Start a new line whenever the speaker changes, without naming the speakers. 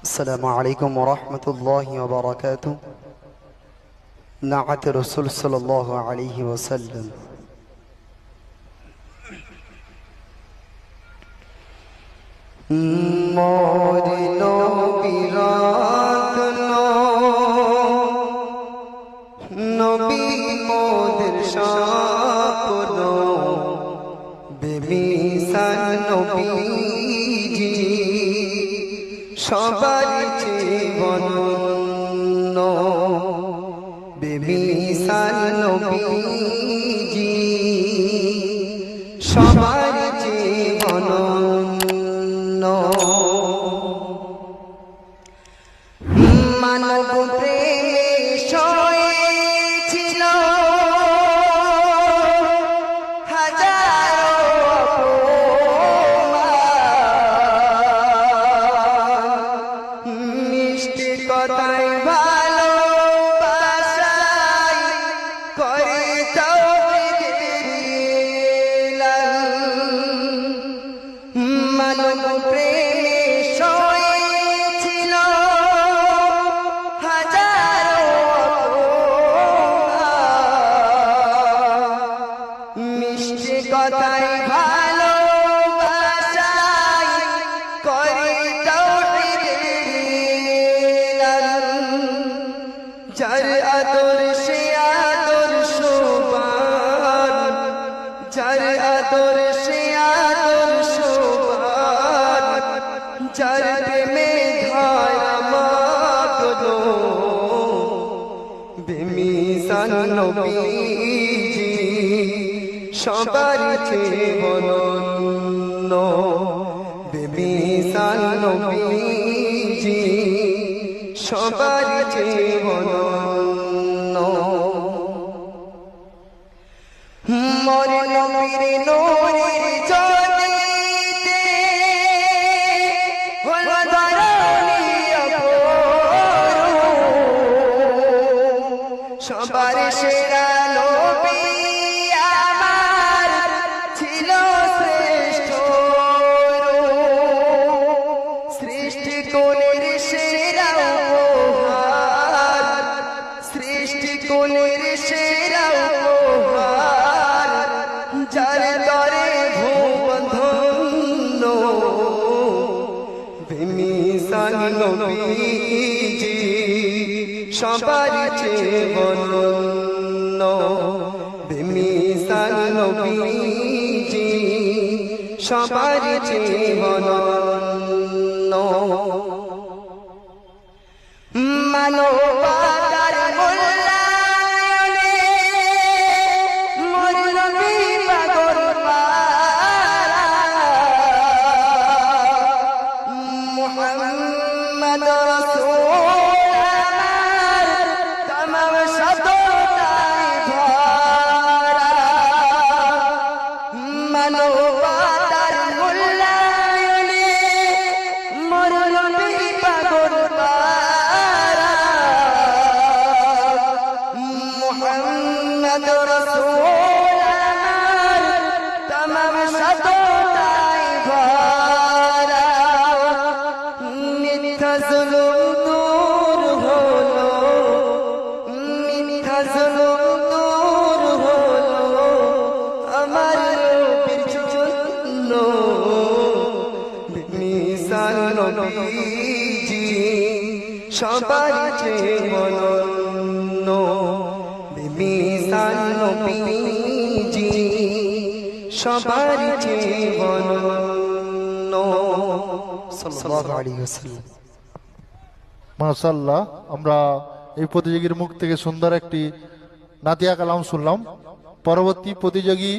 السلام عليكم ورحمة الله وبركاته. نعت رسول صلى الله عليه وسلم.
সবার জীবন বেমিসাল নবীজি সবার জীবন মানব প্রেমে সয়েছিল কথাই ভালোবাসাই করে মানব প্রেমে সয়েছিল হাজারো মিষ্টি কথাই ভালোবাসাই করে যার আদর সে আদর্শ পান, যার আদর সে আদর্শ পান, যার প্রেমে ধারা মাগলো বেমিসাল নবীজি সবার চেয়ে অনন্য বেমিসাল নবীজি সবার জীবন মোর নবীর নূরের জ্যোতিতে হলো ধরণী অপরূপ সবার সেরা নবী আমার ছিল শ্রেষ্ঠ সৃষ্টি কোণের সেরা কোনের সেরা উপহার যার দরে ভুবন ধন্য বেমিসাল নবীজি সবার চেয়ে অনন্য বেমিসাল নবীজি সবার চেয়ে অনন্য মানবতার মুহাম্মদ রাসূল আমার तमाम শততায় ভরা মানবতার মূল্যায়নে মোর নবী পাগল পারা মুহাম্মদ রাসূল আমার तमाम শততায় ভরা জুলুম দূর হলো মিথ্যা জুলুম দূর হলো আমার নবীর জন্য বেমিসাল নবীজি সবার চেয়ে অনন্য বেমিসাল নবীজি সবার চেয়ে অনন্য
সাল্লাল্লাহু আলাইহি ওয়াসাল্লাম।
মাশাআল্লাহ, আমরা এই প্রতিযোগীর মুখ থেকে সুন্দর একটি নাতিয়া কালাম শুনলাম। পরবর্তী প্রতিযোগী